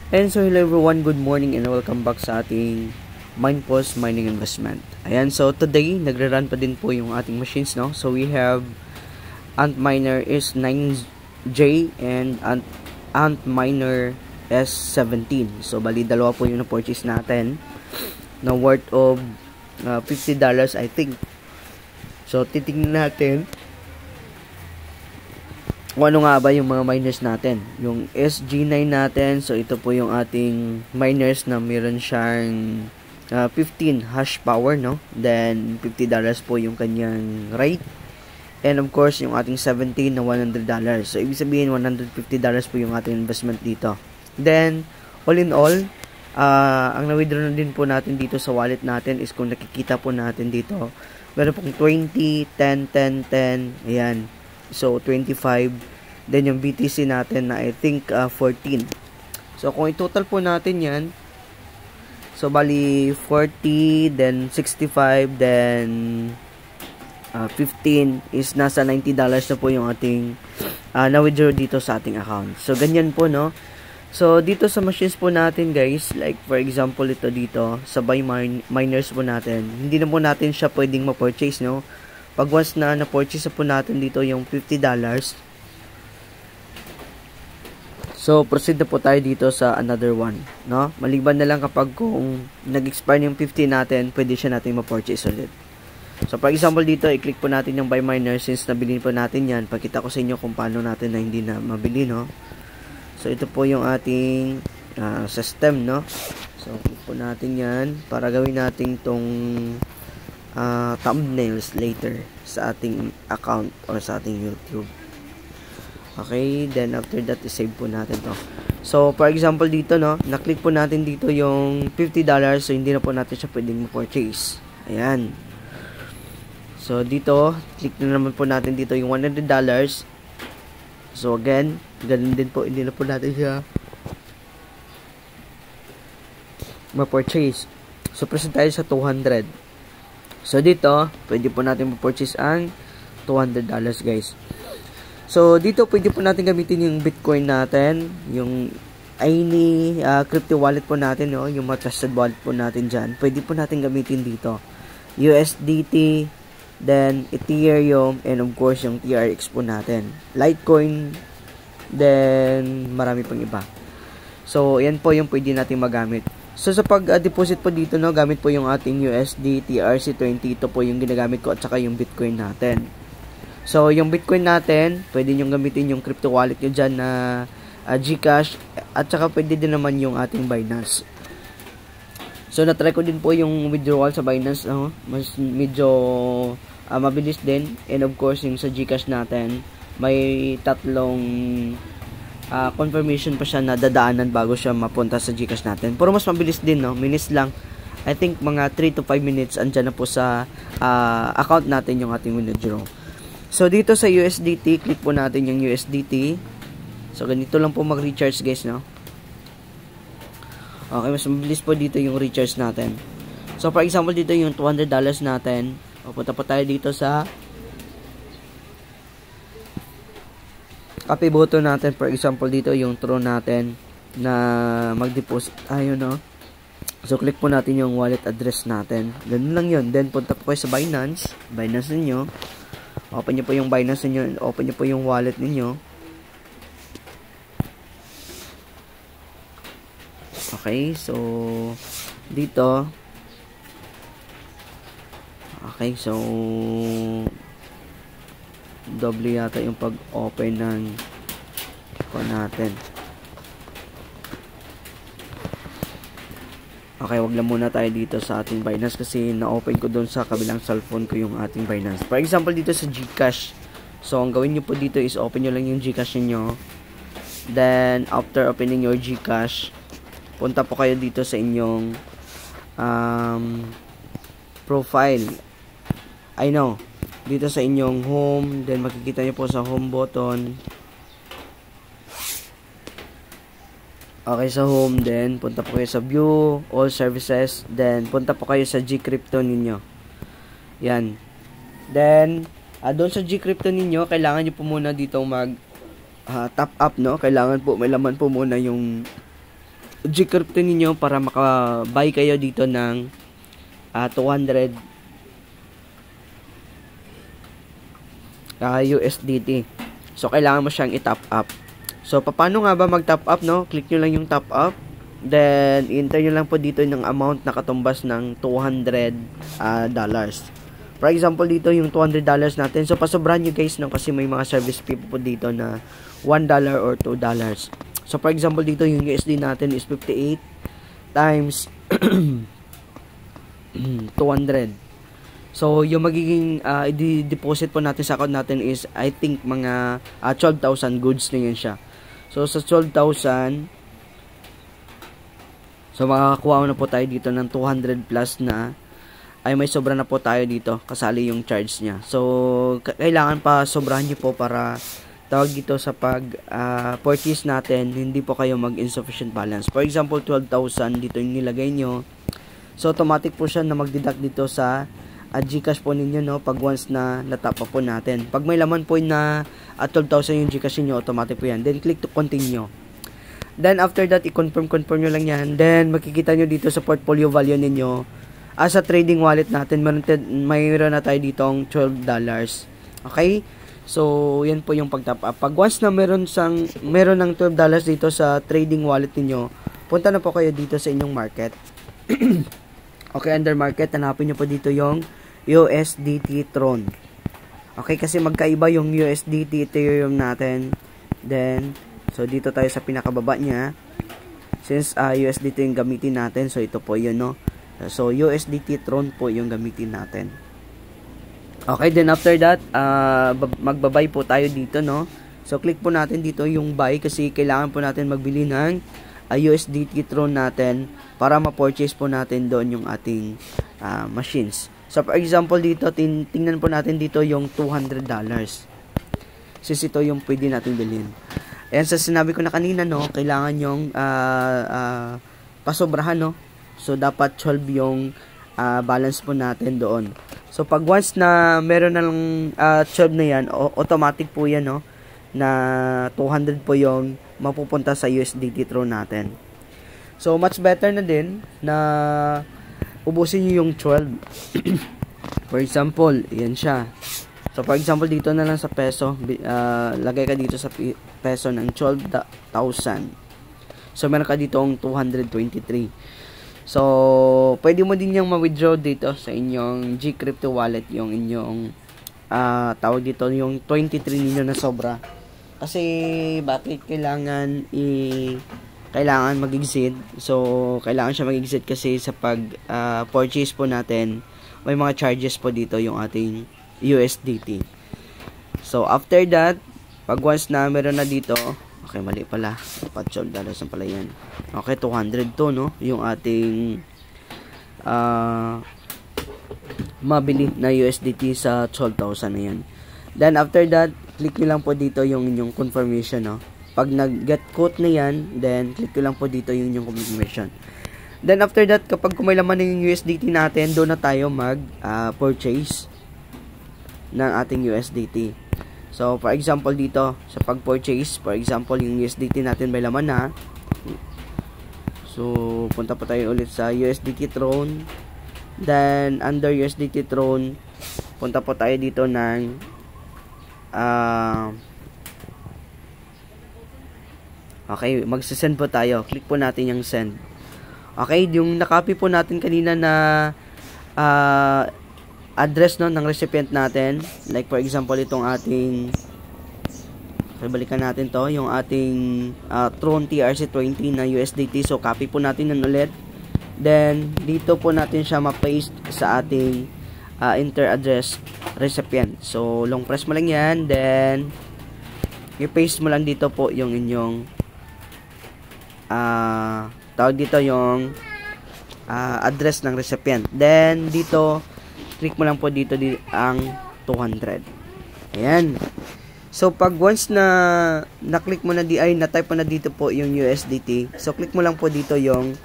And so hello everyone, good morning and welcome back sa ating MinePost Mining Investment. Ayan, so today nagre-run pa din po yung ating machines, no? So we have Antminer S9J and Antminer S17. So bali dalawa po yung na-purchase natin na worth of $50 I think. So titingnan natin kung ano nga ba yung mga miners natin. Yung SG9 natin, so ito po yung ating miners na meron siyang 15 hash power, no? Then $50 po yung kanyang rate. And of course, yung ating 17 na $100. So ibig sabihin $150 po yung ating investment dito. Then all in all, ang na-withdraw na din po natin dito sa wallet natin is kung nakikita po natin dito, meron pong 20, 10, 10, 10, ayan. So 25, then yung BTC natin na I think 14. So kung i-total po natin yan, so bali 40, then 65, then 15 is nasa $90 na po yung ating na-withdraw dito sa ating account. So ganyan po, no? So dito sa machines po natin guys, like for example ito dito sa buy miners po natin, hindi na po natin siya pwedeng ma-purchase, no? Pag once na na-purchase po natin dito yung $50, so proceed na po tayo dito sa another one, no? Maliban na lang kapag kung nag-expire yung 50 natin, pwede siya natin ma-purchase ulit. So for example dito, i-click po natin yung buy miner since nabili po natin yan. Pakita ko sa inyo kung paano natin na hindi na mabili, no? So ito po yung ating system, no? So click po natin yan para gawin natin tong thumbnails later sa ating account or sa ating YouTube. Okay, then after that i-save po natin to. So for example dito, no, na-click po natin dito yung $50, so hindi na po natin siya pwedeng ma-purchase. Ayan. So dito, click na naman po natin dito yung $100. So again, ganun din po, hindi na po natin siya ma-purchase. So proceed tayo sa 200. So dito, pwede po natin ma-purchase ang $200 guys. So dito pwede po natin gamitin yung Bitcoin natin, yung any crypto wallet po natin, no, yung mga trusted wallet po natin diyan. Pwede po natin gamitin dito USDT, then Ethereum, and of course yung TRX po natin. Litecoin, then marami pang iba. So yan po yung pwede natin magamit. So sa pag-deposit po dito, no, gamit po yung ating USD TRC20. Ito po yung ginagamit ko at saka yung Bitcoin natin. So yung Bitcoin natin, pwede nyo gamitin yung crypto wallet nyo dyan na GCash at saka pwede din naman yung ating Binance. So natry ko din po yung withdrawal sa Binance, no? Mas medyo mabilis din. And of course yung sa GCash natin, may tatlong confirmation pa siya na dadaanan bago siya mapunta sa GCash natin. Pero mas mabilis din, no? Minutes lang. I think mga 3 to 5 minutes andyan na po sa account natin yung ating withdraw. So dito sa USDT, click po natin yung USDT. So ganito lang po mag-recharge guys, no? Okay, mas mabilis po dito yung recharge natin. So for example dito yung $200 natin. Punta po tayo dito sa copy button natin. For example dito yung Tron natin na mag-deposit tayo, no? So click po natin yung wallet address natin. Ganun lang yun. Then punta po kayo sa Binance ninyo. Open nyo po yung Binance ninyo, open nyo po yung wallet ninyo. Okay, so dito, okay, so doble yata yung pag-open ng natin. Okay, wag lang muna tayo dito sa ating Binance kasi na-open ko doon sa kabilang cellphone ko yung ating Binance. For example, dito sa GCash. So, ang gawin nyo po dito is open nyo lang yung GCash niyo. Then, after opening your GCash, punta po kayo dito sa inyong profile. I know. Dito sa inyong home. Then, makikita nyo po sa home button. Okay, sa home, then punta po kayo sa view, all services, then punta po kayo sa Gcrypto ninyo. Yan. Then, doon sa Gcrypto ninyo, kailangan nyo po muna dito mag top up, no? Kailangan po, may laman po muna yung Gcrypto ninyo para maka-buy kayo dito ng 200 USDT. So, kailangan mo siyang i-top up. So, paano nga ba mag-top up, no? Click nyo lang yung top up. Then, enter nyo lang po dito ng amount na katumbas ng $200. For example, dito yung $200 natin. So, pasobrahan nyo guys, no? Kasi may mga service fee po dito na $1 or $2. So, for example, dito yung USD natin is 58 times 200. So, yung magiging i-deposit po natin sa account natin is, I think, mga 12,000 goods na yun siya. So, sa 12,000, so, makakakuha na po tayo dito ng 200 plus na, ay may sobra na po tayo dito, kasali yung charge niya. So, kailangan pa sobrahan nyo po para, tawag dito sa purchase natin, hindi po kayo mag-insufficient balance. For example, 12,000, dito yung nilagay nyo. So, automatic po siya na mag-deduct dito sa Gcash po ninyo, no, pag once na natap up po natin. Pag may laman po na 12,000 yung Gcash niyo, automatic po yan. Then, click to continue. Then, after that, i-confirm nyo lang yan. Then, makikita nyo dito sa portfolio value ninyo. Sa trading wallet natin, mayroon na tayo dito ang $12. Okay? So, yan po yung pag-top up. Pag once na meron ng $12 dito sa trading wallet niyo, punta na po kayo dito sa inyong market. Okay, under market, hanapin nyo po dito yung USDT Tron. Okay, kasi magkaiba yung USDT Ethereum natin. Then, so dito tayo sa pinakababa niya. Since USDT yung gamitin natin, so ito po yun, no? So, USDT Tron po yung gamitin natin. Okay, then after that, magbabay po tayo dito, no? So, click po natin dito yung buy kasi kailangan po natin magbili ng USDT Tron natin para ma-purchase po natin doon yung ating machines. So, for example, dito, tingnan po natin dito yung $200. Since ito yung pwede natin bilhin. Ayan, sa sinabi ko na kanina, no, kailangan yung pasobrahan, no. So, dapat 12 yung balance po natin doon. So, pag once na meron na lang 12 na yan, automatic po yan, no, na 200 po yung mapupunta sa USDT Tron natin. So, much better na din na ubusin nyo yung 12. For example, yan siya. So, for example, dito na lang sa peso, lagay ka dito sa peso ng 12,000. So, meron ka dito ang 223. So, pwede mo din yung ma-withdraw dito sa inyong Gcrypto wallet, yung inyong tawag dito, yung 23 ninyo na sobra. Kasi, bakit kailangan mag-exit? So, kailangan siya mag-exit kasi sa purchase po natin, may mga charges po dito yung ating USDT. So, after that, pag once na meron na dito, okay, mali pala. $12 na pala yan. Okay, 200 to, no? Yung ating mabili na USDT sa 12,000 na yan. Then, after that, click nyo lang po dito yung inyong confirmation, no? Pag nag-get quote na yan, then, click nyo lang po dito yung inyong confirmation. Then, after that, kapag kumaylaman na yung USDT natin, doon na tayo mag-purchase ng ating USDT. So, for example, dito, sa pag-purchase, for example, yung USDT natin may laman na. So, punta pa tayo ulit sa USDT Tron. Then, under USDT Tron, punta po tayo dito ng okay, magsisend po tayo. Click po natin yung send. Okay, yung nakopy po natin kanina na address, no, ng recipient natin. Like for example, itong ating, balikan natin to, yung ating Tron TRC20 na USDT. So, copy po natin yun ulit. Then, dito po natin siya ma-paste sa ating enter address recipient. So, long press mo lang yan. Then, i-paste mo lang dito po yung inyong tawag dito yung address ng recipient. Then, dito, click mo lang po dito ang 200. Ayan. So, pag once na na-click mo na na-type mo na dito po yung USDT. So, click mo lang po dito yung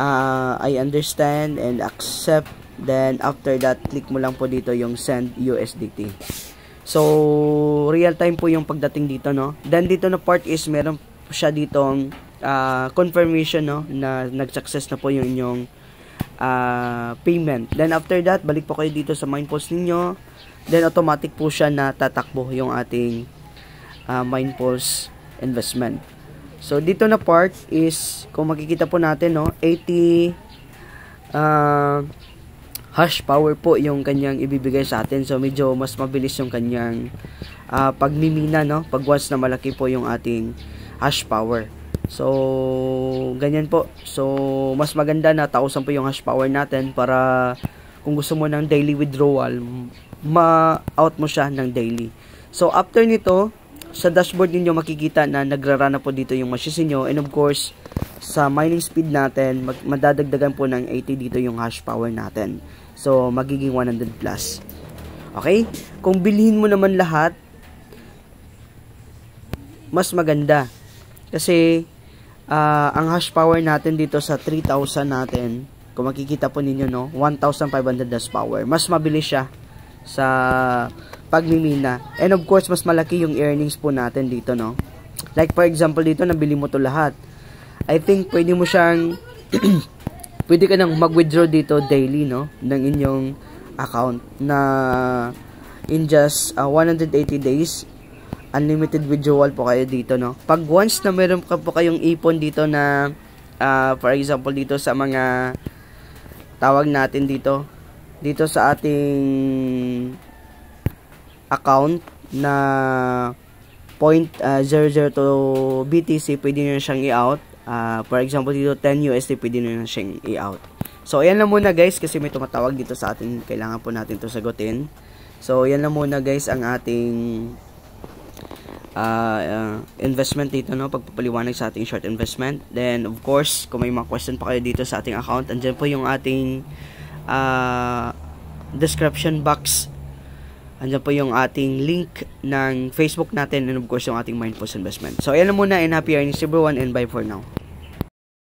I understand and accept. Then, after that, click mo lang po dito yung send USDT. So, real time po yung pagdating dito, no? Then, dito na part is meron siya ditong confirmation, no, na nag-success na po yung inyong payment. Then after that, balik po kayo dito sa MinePulse ninyo. Then automatic po siya na tatakbo yung ating MinePulse investment. So dito na part is, kung makikita po natin, no, 80 hash power po yung kanyang ibibigay sa atin. So medyo mas mabilis yung kanyang pagmimina, no, pag once na malaki po yung ating hash power. So ganyan po. So mas maganda na 1,000 po yung hash power natin para kung gusto mo ng daily withdrawal, ma-out mo siya ng daily. So after nito, sa dashboard ninyo makikita na nagrara na po dito yung machine nyo, and of course sa mining speed natin, madadagdagan po ng 80 dito yung hash power natin. So magiging 100 plus. Okay? Kung bilhin mo naman lahat, mas maganda. Kasi ang hash power natin dito sa 3,000 natin, kung makikita po ninyo, no, 1,500 hash power. Mas mabilis siya sa pagmimina. And of course, mas malaki yung earnings po natin dito, no. Like for example dito, nabili mo to lahat. I think pwede mo siyang pwede ka nang mag-withdraw dito daily, no, ng inyong account na in just 180 days. Unlimited withdrawal po kayo dito, no. Pag once na meron ka po kayong ipon dito na for example dito sa mga tawag natin dito sa ating account na 0.002 BTC, pwede nyo siyang i-out. For example dito 10 USD, pwede nyo siyang i-out. So ayan lang muna guys, kasi may tumatawag dito sa ating, kailangan po natin to sagutin. So ayan lang muna guys ang ating investment dito, no, pagpapaliwanag sa ating short investment. Then of course, kung may mga question pa kayo dito sa ating account, andyan po yung ating description box. Andyan po yung ating link ng Facebook natin, and of course yung ating MinePulse investment. So ayan na muna, and happy earnings everyone, and bye for now.